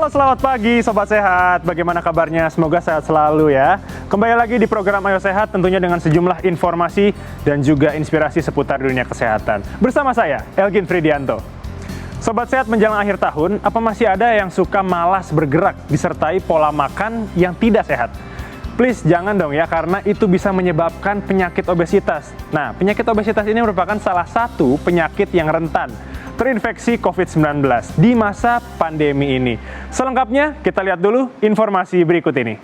Halo, selamat pagi Sobat Sehat. Bagaimana kabarnya? Semoga sehat selalu ya. Kembali lagi di program Ayo Sehat, tentunya dengan sejumlah informasi dan juga inspirasi seputar dunia kesehatan. Bersama saya, Elgin Fridianto. Sobat Sehat, menjelang akhir tahun, apa masih ada yang suka malas bergerak disertai pola makan yang tidak sehat? Please jangan dong ya, karena itu bisa menyebabkan penyakit obesitas. Nah, penyakit obesitas ini merupakan salah satu penyakit yang rentan terinfeksi COVID-19 di masa pandemi ini. Selengkapnya, kita lihat dulu informasi berikut ini.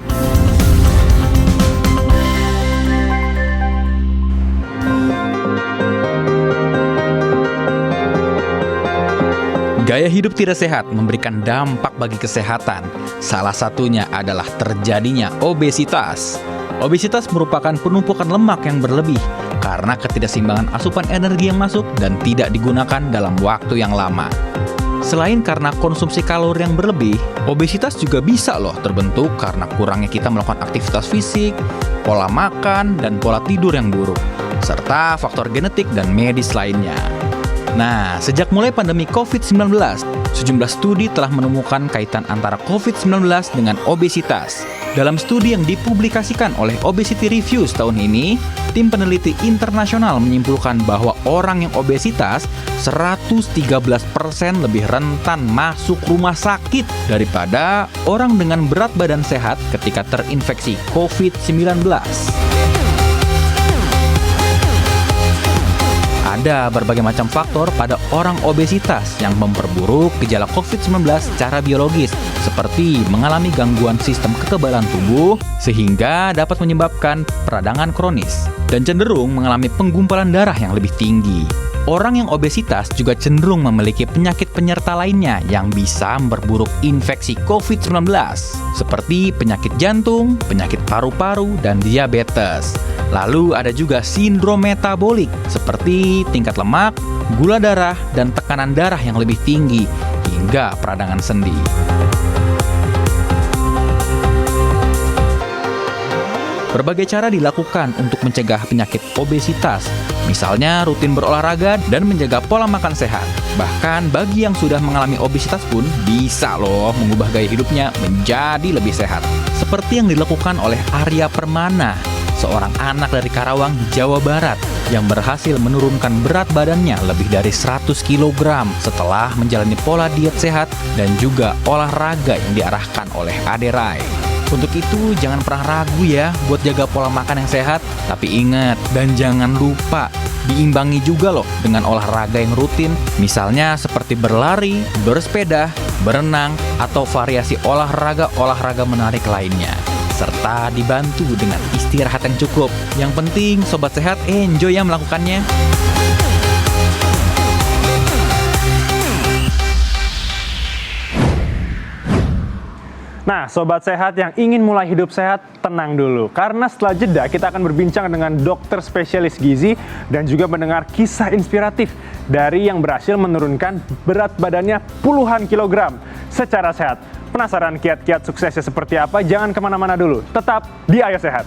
Gaya hidup tidak sehat memberikan dampak bagi kesehatan. Salah satunya adalah terjadinya obesitas. Obesitas merupakan penumpukan lemak yang berlebih karena ketidakseimbangan asupan energi yang masuk dan tidak digunakan dalam waktu yang lama. Selain karena konsumsi kalori yang berlebih, obesitas juga bisa terbentuk karena kurangnya kita melakukan aktivitas fisik, pola makan, dan pola tidur yang buruk, serta faktor genetik dan medis lainnya. Nah, sejak mulai pandemi COVID-19, sejumlah studi telah menemukan kaitan antara COVID-19 dengan obesitas. Dalam studi yang dipublikasikan oleh Obesity Reviews tahun ini, tim peneliti internasional menyimpulkan bahwa orang yang obesitas 113% lebih rentan masuk rumah sakit daripada orang dengan berat badan sehat ketika terinfeksi COVID-19. Ada berbagai macam faktor pada orang obesitas yang memperburuk gejala COVID-19 secara biologis, seperti mengalami gangguan sistem kekebalan tubuh, sehingga dapat menyebabkan peradangan kronis, dan cenderung mengalami penggumpalan darah yang lebih tinggi. Orang yang obesitas juga cenderung memiliki penyakit penyerta lainnya yang bisa memperburuk infeksi COVID-19, seperti penyakit jantung, penyakit paru-paru, dan diabetes. Lalu ada juga sindrom metabolik, seperti tingkat lemak, gula darah, dan tekanan darah yang lebih tinggi, hingga peradangan sendi. Berbagai cara dilakukan untuk mencegah penyakit obesitas, misalnya rutin berolahraga dan menjaga pola makan sehat. Bahkan bagi yang sudah mengalami obesitas pun bisa mengubah gaya hidupnya menjadi lebih sehat. Seperti yang dilakukan oleh Arya Permana, seorang anak dari Karawang, Jawa Barat, yang berhasil menurunkan berat badannya lebih dari 100 kg setelah menjalani pola diet sehat dan juga olahraga yang diarahkan oleh Ade Rai. Untuk itu, jangan pernah ragu ya buat jaga pola makan yang sehat. Tapi ingat, dan jangan lupa diimbangi juga dengan olahraga yang rutin, misalnya seperti berlari, bersepeda, berenang, atau variasi olahraga menarik lainnya. Serta dibantu dengan istirahat yang cukup. Yang penting, Sobat Sehat enjoy ya melakukannya. Nah, Sobat Sehat yang ingin mulai hidup sehat, tenang dulu. Karena setelah jeda, kita akan berbincang dengan dokter spesialis gizi dan juga mendengar kisah inspiratif dari yang berhasil menurunkan berat badannya puluhan kilogram secara sehat. Penasaran kiat-kiat suksesnya seperti apa? Jangan kemana-mana dulu. Tetap di Ayo Sehat.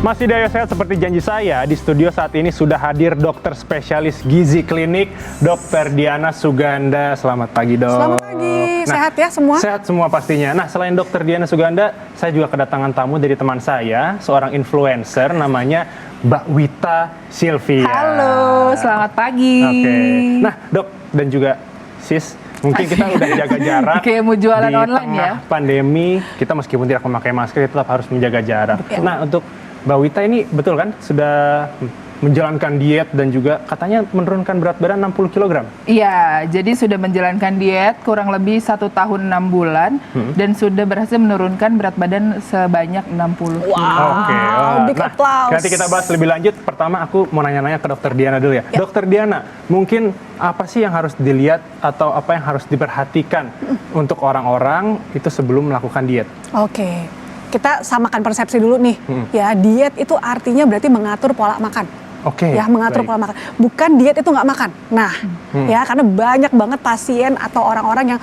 Masih di Ayo Sehat, seperti janji saya, di studio saat ini sudah hadir dokter spesialis gizi klinik, Dr. Diana Suganda. Selamat pagi, Dok. Selamat pagi. Sehat ya semua? Sehat semua pastinya. Nah, selain Dr. Diana Suganda, saya juga kedatangan tamu dari teman saya, seorang influencer namanya Mbak Wita Sylvia. Halo, selamat pagi. Oke. Nah, Dok dan juga Sis, mungkin kita udah jaga jarak. Kayak mau jualan di online tengah ya. pandemi, kita meskipun tidak memakai masker, kita tetap harus menjaga jarak. Ya. Nah, untuk Mbak Wita ini betul kan sudah menjalankan diet dan juga katanya menurunkan berat badan 60 kg. Iya, jadi sudah menjalankan diet kurang lebih 1 tahun 6 bulan dan sudah berhasil menurunkan berat badan sebanyak 60 kg. Oke. Big applause. Nanti kita bahas lebih lanjut. Pertama aku mau nanya-nanya ke Dokter Diana dulu ya. Dokter Diana, mungkin apa sih yang harus dilihat atau apa yang harus diperhatikan untuk orang-orang itu sebelum melakukan diet? Oke, kita samakan persepsi dulu nih. Ya, diet itu artinya berarti mengatur pola makan. Oke. Ya, mengatur baik. pola makan. Bukan diet itu nggak makan. Nah, ya karena banyak banget pasien atau orang-orang yang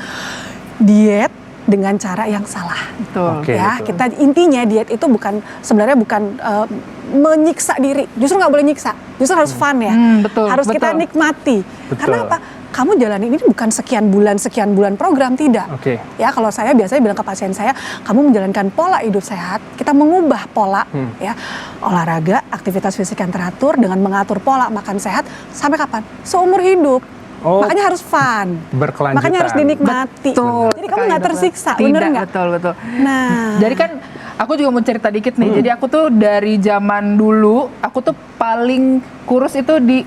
diet dengan cara yang salah. Betul. Oke, Ya, betul. kita intinya diet itu sebenarnya bukan menyiksa diri. Justru nggak boleh nyiksa. Justru harus fun ya. Betul, Harus kita betul. nikmati. Betul. Karena apa? Kamu jalanin ini bukan sekian bulan program, tidak. Oke. Ya, kalau saya biasanya bilang ke pasien saya, kamu menjalankan pola hidup sehat, kita mengubah pola, ya, olahraga, aktivitas fisik yang teratur dengan mengatur pola makan sehat sampai kapan? Seumur hidup. Oh, Makanya harus fun. berkelanjutan. Makanya harus dinikmati. Betul. Jadi kamu nggak tersiksa, Tidak, bener nggak? betul. Nah, Jadi kan aku juga mau cerita dikit nih. Jadi aku tuh dari zaman dulu, aku tuh paling kurus itu di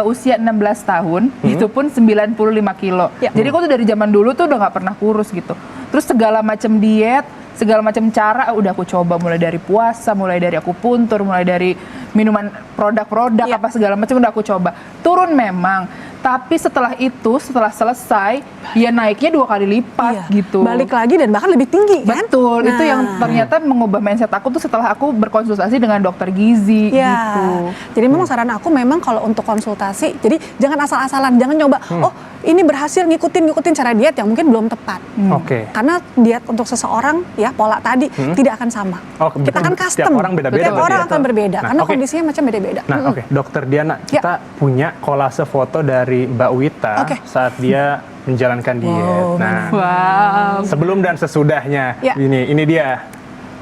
usia 16 tahun, itu pun 95 kilo. Ya. Jadi aku tuh dari zaman dulu tuh udah nggak pernah kurus gitu. Terus segala macam diet, segala macam cara udah aku coba, mulai dari puasa, mulai dari akupuntur, mulai dari minuman produk-produk Ya. apa segala macam udah aku coba. Turun memang, tapi setelah itu, setelah selesai, ya naiknya 2 kali lipat iya. gitu. Balik lagi dan bahkan lebih tinggi kan? Betul, itu Nah. yang ternyata mengubah mindset aku tuh setelah aku berkonsultasi dengan dokter gizi Ya, gitu. jadi memang saran aku memang kalau untuk konsultasi, jadi jangan asal-asalan, jangan nyoba, oh ini berhasil ngikutin cara diet yang mungkin belum tepat. Oke. Karena diet untuk seseorang, ya pola tadi tidak akan sama. Oh, Kita akan setiap custom. orang beda-beda Setiap berarti orang ya? akan berbeda, Nah, karena oke. kondisinya macam beda-beda. Nah, oke, Dokter Diana, Ya. kita punya kolase foto dari Mbak Wita Oke. saat dia menjalankan diet. Wow, Nah, Wow. sebelum dan sesudahnya, Ya. ini dia.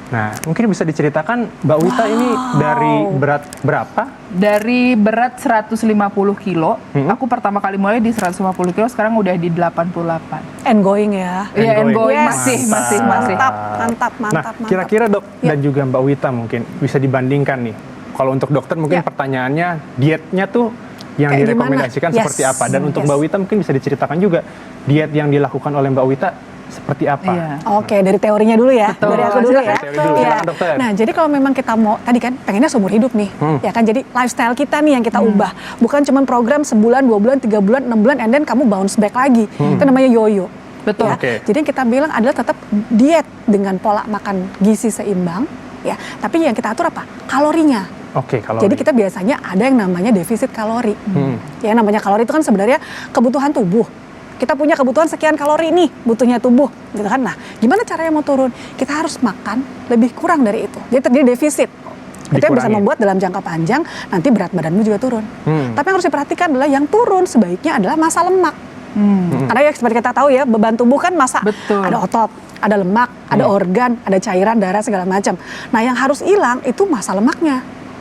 Nah, mungkin bisa diceritakan Mbak Wita ini dari berat berapa? Dari berat 150 kilo, aku pertama kali mulai di 150 kilo, sekarang udah di 88. And going ya. Iya, and going, Yes. masih. Mantap. Nah, kira-kira Dok Ya. dan juga Mbak Wita mungkin bisa dibandingkan nih. Kalau untuk dokter mungkin Ya. pertanyaannya dietnya tuh yang Kayak direkomendasikan gimana? Yes. seperti apa, dan untuk Yes. Mbak Wita mungkin bisa diceritakan juga diet yang dilakukan oleh Mbak Wita seperti apa. Iya. Oke, dari teorinya dulu ya. Betul. Dari aku dulu ya. Dari teori dulu, Iya. silakan, dokter. Nah, jadi kalau memang kita mau, tadi kan pengennya seumur hidup nih. Ya kan, jadi lifestyle kita nih yang kita ubah. Bukan cuma program sebulan, 2 bulan, 3 bulan, 6 bulan, and then kamu bounce back lagi. Itu namanya yoyo. Betul. Ya. Oke. Jadi yang kita bilang adalah tetap diet dengan pola makan gizi seimbang. Ya, tapi yang kita atur apa? Kalorinya. Oke, kalau Jadi kita biasanya ada yang namanya defisit kalori. Ya, namanya kalori itu kan sebenarnya kebutuhan tubuh. Kita punya kebutuhan sekian kalori nih, butuhnya tubuh, gitu kan. Nah, gimana caranya mau turun? Kita harus makan lebih kurang dari itu. Jadi terjadi defisit. Itu yang bisa Dikurangi. membuat dalam jangka panjang nanti berat badanmu juga turun. Tapi yang harus diperhatikan adalah yang turun sebaiknya adalah massa lemak. Karena ya seperti kita tahu ya, beban tubuh kan massa. Betul. Ada otot, ada lemak, ada organ, ada cairan, darah segala macam. Nah, yang harus hilang itu massa lemaknya.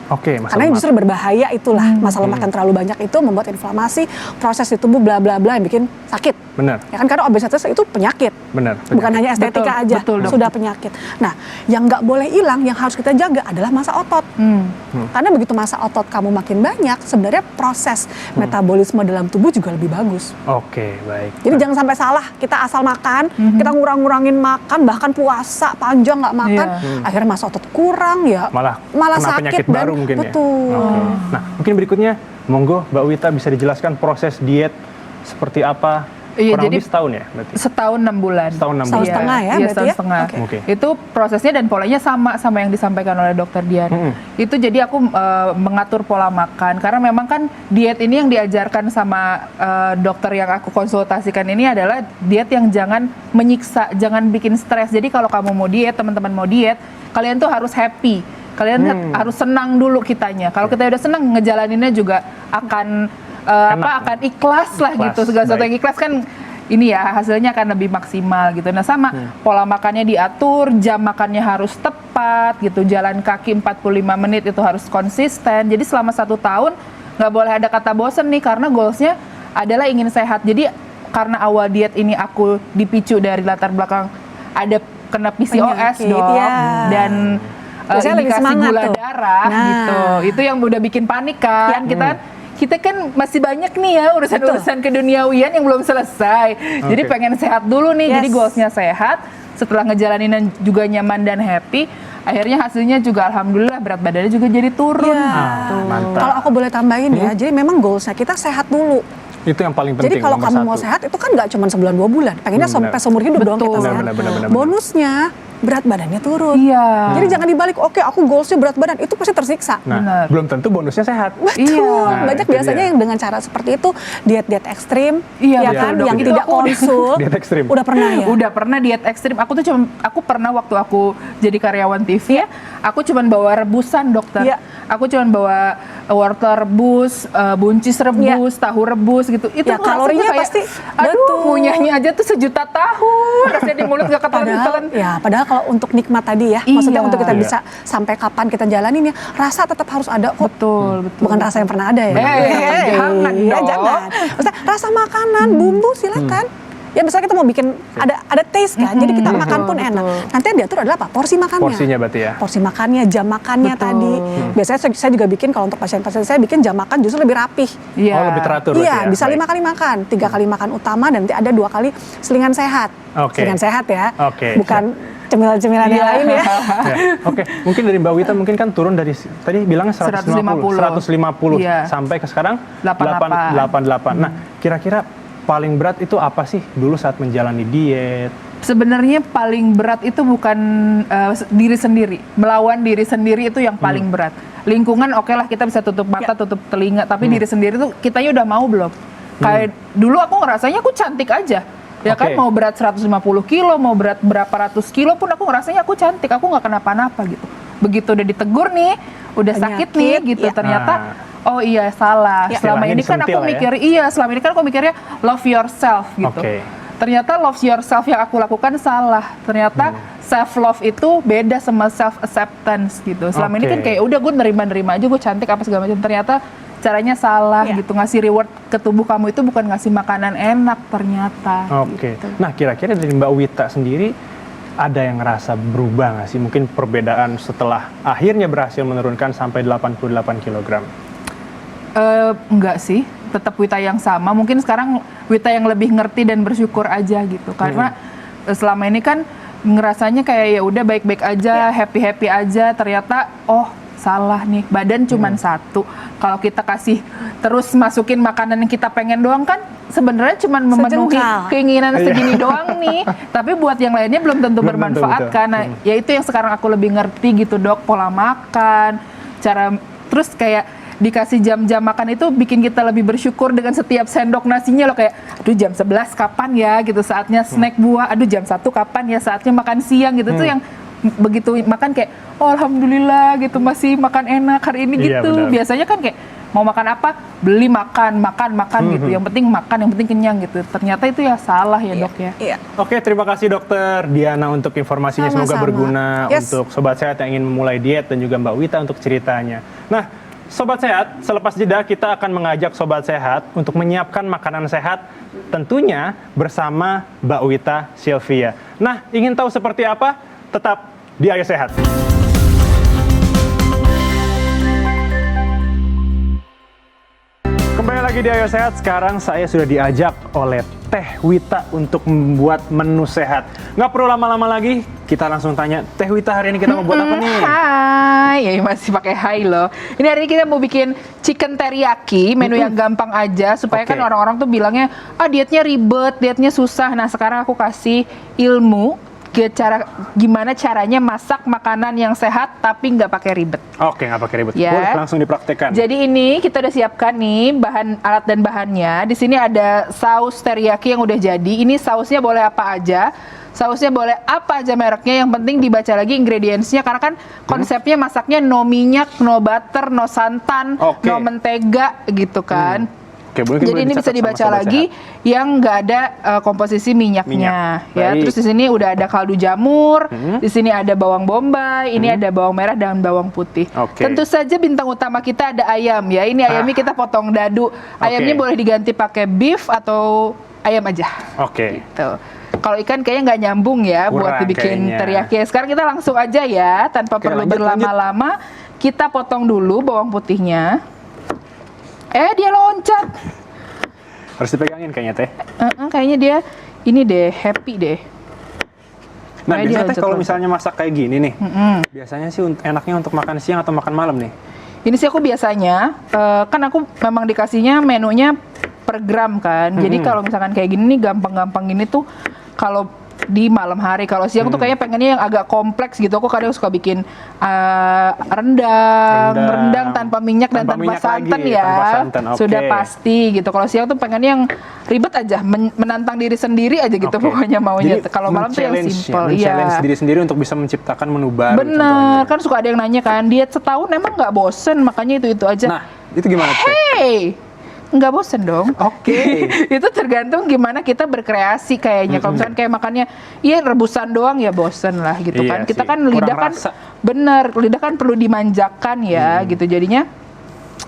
Oke, Karena yang justru berbahaya itulah massa lemak yang terlalu banyak itu membuat inflamasi, proses di tubuh bla bla bla yang bikin sakit. Benar, Ya kan, karena obesitas itu penyakit. benar. Bukan hanya estetika Betul, aja, betul, Dok. sudah penyakit. Nah, yang nggak boleh hilang, yang harus kita jaga adalah massa otot. Karena begitu massa otot kamu makin banyak, sebenarnya proses metabolisme dalam tubuh juga lebih bagus. Oke, baik. Jadi jangan sampai salah, kita asal makan, kita ngurang-ngurangin makan, bahkan puasa panjang nggak makan, akhirnya massa otot kurang ya, malah kena sakit penyakit dan baru mungkin betul. ya. Oke. Nah, mungkin berikutnya monggo Mbak Wita bisa dijelaskan proses diet seperti apa. Iya, Kurang jadi lebih setahun ya berarti. Setahun 6 bulan. Setahun 6 Setahun bulan. setengah ya, Iya, berarti setahun ya? setengah. Oke. Itu prosesnya dan polanya sama yang disampaikan oleh dokter Dian. Itu jadi aku mengatur pola makan karena memang kan diet ini yang diajarkan sama dokter yang aku konsultasikan ini adalah diet yang jangan menyiksa, jangan bikin stres. Jadi kalau kamu mau diet, teman-teman mau diet, kalian tuh harus happy. Kalian harus senang dulu kitanya. Kalau kita udah senang, ngejalaninnya juga akan akan ikhlas lah Ikhlas, gitu. Segala sesuatu baik. yang ikhlas kan ini ya hasilnya akan lebih maksimal gitu. Nah sama pola makannya diatur, jam makannya harus tepat gitu, jalan kaki 45 menit itu harus konsisten. Jadi selama 1 tahun nggak boleh ada kata bosen nih karena goalsnya adalah ingin sehat. Jadi karena awal diet ini aku dipicu dari latar belakang ada kena PCOS Penyakit, dok ya. dan Biasanya lebih indikasi semangat gula tuh. darah Nah. gitu. Itu yang udah bikin panik kan. Kita kan masih banyak nih ya urusan-urusan keduniawian yang belum selesai. Jadi pengen sehat dulu nih. Yes. Jadi goalsnya sehat. Setelah ngejalanin juga nyaman dan happy, akhirnya hasilnya juga alhamdulillah berat badannya juga jadi turun. Ya. Mantap. Kalau aku boleh tambahin ya, jadi memang goalsnya kita sehat dulu. Itu yang paling penting. Jadi kalau nomor kamu satu. mau sehat itu kan nggak cuma sebulan 2 bulan, pengennya sampai Hmm, benar. seumur hidup dong kita Betul. sehat. Benar. Bonusnya berat badannya turun. Iya. Jadi jangan dibalik, oke aku goalsnya berat badan, itu pasti tersiksa. Nah, Benar. belum tentu bonusnya sehat. Betul. Iya. Banyak Itu biasanya dia. yang dengan cara seperti itu diet-diet ekstrim, Iya, ya betul, kan, Dok. yang Itu tidak aku udah- konsul. Diet ekstrim. Udah pernah ya? Udah pernah diet ekstrim. Aku pernah waktu aku jadi karyawan TV ya, aku cuman bawa rebusan dokter. Iya. Aku cuman bawa wortel rebus, buncis rebus, tahu rebus gitu. Itu Ya, ngerasanya kalorinya kayak, pasti, aduh, betul. ngunyahnya aja tuh sejuta tahun. Rasanya di mulut gak ketelan-ketelan. Padahal kalau untuk nikmat tadi ya, maksudnya Iya. untuk kita Iya. bisa sampai kapan kita jalanin ya, rasa tetap harus ada kok. Betul, betul. Bukan rasa yang pernah ada ya. Jangan Iya, dong. jangan. Maksudnya rasa makanan, bumbu silakan. Ya misalnya kita mau bikin ada taste kan, jadi kita makan pun enak. Nanti yang diatur adalah apa? Porsi makannya. Porsinya berarti ya. Porsi makannya, jam makannya Betul. tadi. Biasanya saya juga bikin kalau untuk pasien-pasien saya bikin jam makan justru lebih rapih. Iya. Oh, lebih teratur Iya, berarti ya? bisa Baik. 5 kali makan, 3 kali makan utama dan nanti ada 2 kali selingan sehat. Oke. Selingan sehat ya, Oke, bukan cemilan-cemilan yang Iya. lain ya. Ya, oke, mungkin dari Mbak Wita mungkin kan turun dari tadi bilangnya 150 Iya. sampai ke sekarang 88. 88. Nah, kira-kira paling berat itu apa sih dulu saat menjalani diet? Sebenarnya paling berat itu bukan diri sendiri, melawan diri sendiri itu yang paling berat. Lingkungan oke lah kita bisa tutup mata, tutup telinga, tapi diri sendiri tuh kitanya udah mau belum? Kayak dulu aku ngerasanya aku cantik aja. Ya kan Oke. mau berat 150 kilo, mau berat berapa ratus kilo pun aku ngerasanya aku cantik, aku nggak kenapa-napa gitu. Begitu udah ditegur nih, udah sakit nih Penyakit, gitu, ya. ternyata oh iya salah. Ya. Selama Istilahnya ini kan aku disentil ya. mikir selama ini kan aku mikirnya love yourself gitu. Oke. Ternyata love yourself yang aku lakukan salah. Ternyata self love itu beda sama self acceptance gitu. Selama ini kan Oke. kayak udah gue nerima aja gue cantik apa segala macam. Ternyata caranya salah Iya. gitu. Ngasih reward ke tubuh kamu itu bukan ngasih makanan enak ternyata. Oke. Gitu. Nah, kira-kira dari Mbak Wita sendiri ada yang ngerasa berubah nggak sih? Mungkin perbedaan setelah akhirnya berhasil menurunkan sampai 88 kg. Enggak sih, tetap Wita yang sama. Mungkin sekarang Wita yang lebih ngerti dan bersyukur aja gitu. Karena selama ini kan ngerasanya kayak ya udah baik-baik aja, happy-happy aja. Ternyata salah nih, badan cuman satu. Kalau kita kasih terus masukin makanan yang kita pengen doang kan sebenarnya cuman memenuhi Sejengkal. keinginan segini doang nih. Tapi buat yang lainnya belum tentu Belum tentu, bermanfaat betul. kan. Nah, ya itu yang sekarang aku lebih ngerti gitu, Dok, pola makan, cara terus kayak dikasih jam-jam makan itu bikin kita lebih bersyukur dengan setiap sendok nasinya loh, kayak aduh jam 11 kapan ya gitu saatnya snack buah, aduh jam 1 kapan ya saatnya makan siang gitu. Tuh yang begitu makan kayak oh alhamdulillah gitu masih makan enak hari ini Iya, gitu. benar. Biasanya kan kayak mau makan apa beli makan gitu, yang penting makan, yang penting kenyang gitu. Ternyata itu ya salah ya, Dok ya. Iya. Oke, terima kasih Dokter Diana untuk informasinya. Semoga Sama-sama. berguna Yes. untuk Sobat Sehat yang ingin memulai diet dan juga Mbak Wita untuk ceritanya. Nah, Sobat Sehat, selepas jeda kita akan mengajak Sobat Sehat untuk menyiapkan makanan sehat tentunya bersama Mbak Wita Sylvia. Nah, ingin tahu seperti apa? Tetap di Ayo Sehat. Kembali lagi di Ayo Sehat, sekarang saya sudah diajak oleh Teh Wita untuk membuat menu sehat. Nggak perlu lama-lama lagi, kita langsung tanya, Teh Wita hari ini kita mau buat apa nih? Hai, ya masih pakai hai loh. Ini hari ini kita mau bikin chicken teriyaki, menu yang gampang aja supaya Oke. kan orang-orang tuh bilangnya dietnya ribet, dietnya susah. Nah, sekarang aku kasih ilmu gimana caranya masak makanan yang sehat tapi nggak pakai ribet. Oke, nggak pakai ribet. Ya. Boleh langsung dipraktekkan. Jadi ini kita udah siapkan nih alat dan bahannya. Di sini ada saus teriyaki yang udah jadi. Ini sausnya boleh apa aja. Sausnya boleh apa aja mereknya, yang penting dibaca lagi ingredientsnya karena kan konsepnya masaknya no minyak, no butter, no santan, Oke. no mentega gitu kan. Oke, boleh Jadi ini bisa dicatat dibaca sama Sobat lagi yang nggak ada komposisi minyaknya Minyak. ya. Baik. Terus di sini udah ada kaldu jamur, di sini ada bawang bombay, ini ada bawang merah dan bawang putih. Oke. Tentu saja bintang utama kita ada ayam ya. Ini ayamnya kita potong dadu. Ayamnya boleh diganti pakai beef atau ayam aja. Oke. Tuh. Kalau ikan kayaknya nggak nyambung ya buat Kurang dibikin kayaknya. teriyaki. Sekarang kita langsung aja ya, tanpa Oke, perlu lanjut, berlama-lama. Kita potong dulu bawang putihnya. Dia loncat. Harus dipegangin kayaknya, Teh. Kayaknya dia ini deh, happy deh. Nah, Kayak dia biasanya Teh kalau loncat-loncat. misalnya masak kayak gini nih, biasanya sih enaknya untuk makan siang atau makan malam nih? Ini sih aku biasanya, kan aku memang dikasihnya menunya per gram kan. Jadi kalau misalkan kayak gini nih gampang-gampang gini tuh, kalau di malam hari. Kalau siang tuh kayaknya pengennya yang agak kompleks gitu. Aku kadang suka bikin rendang tanpa minyak dan tanpa santan lagi, ya. tanpa santan, oke. Sudah pasti gitu. Kalau siang tuh pengennya yang ribet aja, menantang diri sendiri aja gitu Oke. pokoknya maunya. Jadi, Kalau malam tuh yang men-challenge simple. men-challenge diri sendiri untuk bisa menciptakan menu baru. Bener, contohnya. kan suka ada yang nanya kan, diet setahun emang nggak bosen, makanya itu aja. Nah, itu gimana tuh? Hey, nggak bosen dong. Oke. Itu tergantung gimana kita berkreasi kayaknya. Kalau misalkan kayak makannya, iya rebusan doang ya bosen lah gitu Iya kan. Kita sih, kan kurang lidah kan, rasa. bener, lidah kan perlu dimanjakan ya gitu. Jadinya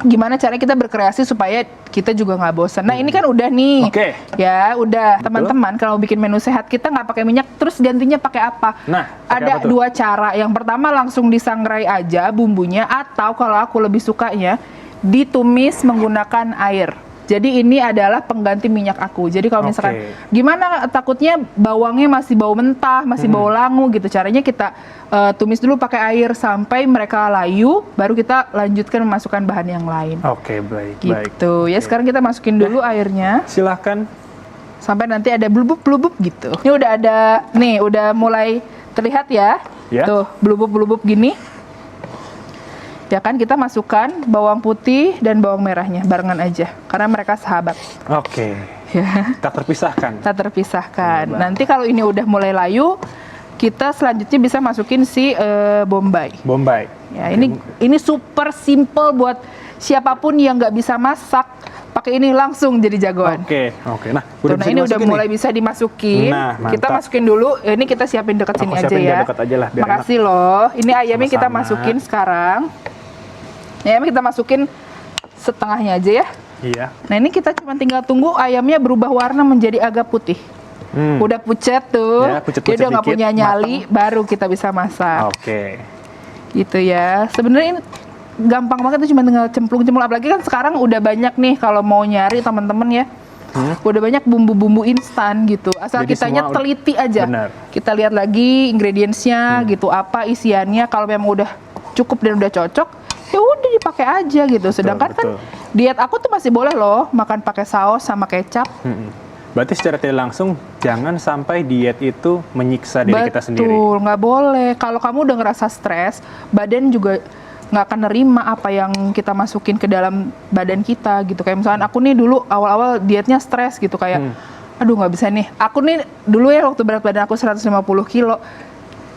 gimana caranya kita berkreasi supaya kita juga nggak bosan. Nah ini kan udah nih, Oke. ya udah teman-teman kalau bikin menu sehat kita nggak pakai minyak, terus gantinya pakai apa? Nah, pakai ada apa tuh? dua cara. Yang pertama langsung disangrai aja bumbunya, atau kalau aku lebih sukanya ditumis menggunakan air. Jadi ini adalah pengganti minyak aku. Jadi kalau misalkan gimana takutnya bawangnya masih bau mentah, masih bau langu gitu. Caranya kita tumis dulu pakai air sampai mereka layu, baru kita lanjutkan memasukkan bahan yang lain. Oke, baik. Gitu. Ya sekarang kita masukin dulu airnya Silahkan. sampai nanti ada blubub-blubub gitu. Ini udah ada, nih udah mulai terlihat ya. Ya. Tuh, blubub-blubub gini. Ya kan kita masukkan bawang putih dan bawang merahnya barengan aja karena mereka sahabat. Oke. Ya. Tak terpisahkan. Tak terpisahkan. Nanti kalau ini udah mulai layu, kita selanjutnya bisa masukin si bombay. Bombay. Ya, ini super simple buat siapapun yang nggak bisa masak, pakai ini langsung jadi jagoan. Oke. Nah, Tuh, nah ini udah dimasukin mulai nih? bisa dimasukin. Nah, Kita mantap. masukin dulu. Ini kita siapin dekat Aku sini aja siapin ya. biar dekat aja lah, biar Makasih loh. Ini ayamnya kita Sama-sama. masukin sekarang. Ayamnya kita masukin setengahnya aja ya. Iya. Nah ini kita cuma tinggal tunggu ayamnya berubah warna menjadi agak putih. Udah pucet tuh, Ya, pucet-pucet dia udah nggak dikit, punya nyali, baru kita bisa masak. Oke. Gitu ya. Sebenarnya ini gampang banget tuh, cuma tinggal cemplung-cemplung. Apalagi kan sekarang udah banyak nih kalau mau nyari teman-teman ya. Udah banyak bumbu-bumbu instan gitu. Asal Jadi kitanya semua teliti aja. benar. Kita lihat lagi ingredientsnya gitu, apa isiannya. Kalau memang udah cukup dan udah cocok, ya udah dipakai aja gitu. Sedangkan betul. kan diet aku tuh masih boleh loh makan pakai saus sama kecap. Berarti secara tidak langsung jangan sampai diet itu menyiksa diri kita sendiri. Betul, nggak boleh. Kalau kamu udah ngerasa stres, badan juga nggak akan nerima apa yang kita masukin ke dalam badan kita gitu. Kayak misalnya aku nih dulu awal-awal dietnya stres gitu, kayak aduh nggak bisa nih. Aku nih dulu ya waktu berat badan aku 150 kilo,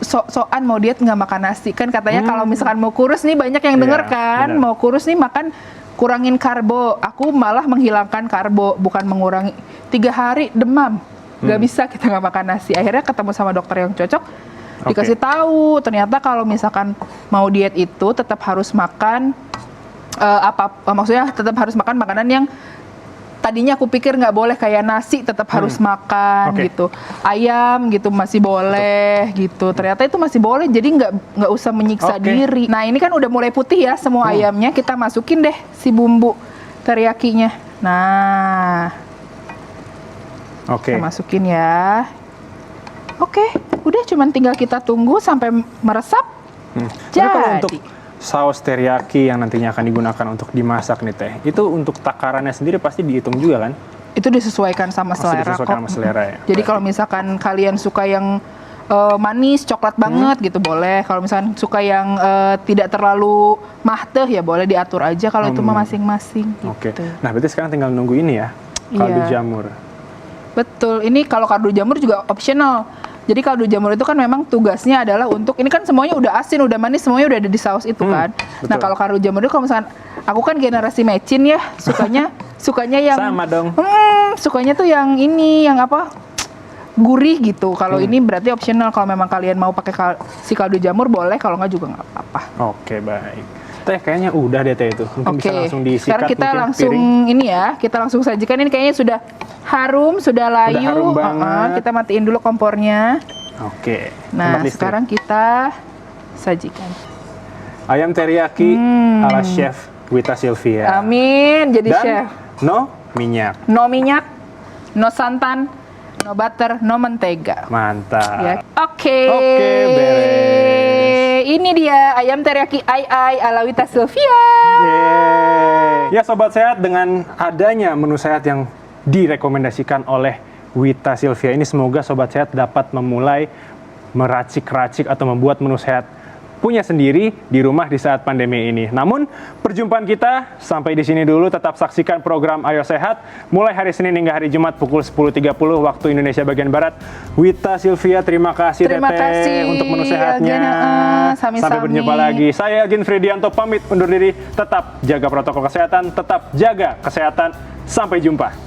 sok-sokan mau diet nggak makan nasi. Kan katanya kalau misalkan mau kurus nih, banyak yang denger Iya, kan, benar. mau kurus nih makan kurangin karbo. Aku malah menghilangkan karbo, bukan mengurangi. 3 hari demam, nggak bisa kita nggak makan nasi. Akhirnya ketemu sama dokter yang cocok, dikasih tahu ternyata kalau misalkan mau diet itu tetap harus makan maksudnya tetap harus makan makanan yang tadinya aku pikir nggak boleh, kayak nasi tetap harus makan gitu, ayam gitu masih boleh gitu, ternyata itu masih boleh, jadi nggak usah menyiksa diri. Nah ini kan udah mulai putih ya semua ayamnya, kita masukin deh si bumbu teriyakinya. Nah, kita masukin ya. Oke, udah cuman tinggal kita tunggu sampai meresap. Tapi kalau untuk saus teriyaki yang nantinya akan digunakan untuk dimasak nih Teh, itu untuk takarannya sendiri pasti dihitung juga kan? Itu disesuaikan sama selera disesuaikan kok. sama selera ya. Jadi kalau misalkan kalian suka yang manis, coklat banget gitu boleh. Kalau misalkan suka yang tidak terlalu mahteh ya boleh diatur aja. Kalau itu mah masing-masing. Oke. Gitu. Nah berarti sekarang tinggal nunggu ini ya, kaldu Iya. jamur. Betul. Ini kalau kaldu jamur juga optional. Jadi kaldu jamur itu kan memang tugasnya adalah untuk, ini kan semuanya udah asin, udah manis, semuanya udah ada di saus itu kan. Nah kalau kaldu jamur itu kalau misalkan aku kan generasi mecin ya, sukanya yang Sama dong. sukanya tuh yang ini, yang apa, gurih gitu. Kalau ini berarti optional. Kalau memang kalian mau pakai si kaldu jamur boleh, kalau nggak juga nggak apa-apa. Oke baik. Teh kayaknya udah deh Teh itu. Mungkin bisa langsung disikat. Sekarang kita mungkin langsung piring. ini ya, kita langsung sajikan. Ini kayaknya sudah harum, sudah layu. harum banget. Kita matiin dulu kompornya. Oke. Nah, tempat listrik. sekarang kita sajikan. Ayam teriyaki ala Chef Wita Sylvia. Amin, jadi Dan chef. no minyak. No minyak, no santan, no butter, no mentega. Mantap. Ya. Oke. Oke, beres. Ini dia ayam teriyaki ai ala Wita Sylvia. Yeay. Ya Sobat Sehat, dengan adanya menu sehat yang direkomendasikan oleh Wita Sylvia ini semoga Sobat Sehat dapat memulai meracik-racik atau membuat menu sehat punya sendiri di rumah di saat pandemi ini. Namun, perjumpaan kita sampai di sini dulu. Tetap saksikan program Ayo Sehat mulai hari Senin hingga hari Jumat pukul 10.30 waktu Indonesia bagian Barat. Wita Sylvia, terima kasih Terima Teteh kasih, untuk menu sehatnya. Elgin. Sami-sami. Sampai berjumpa lagi. Saya Elgin Fridianto pamit undur diri. Tetap jaga protokol kesehatan, tetap jaga kesehatan. Sampai jumpa.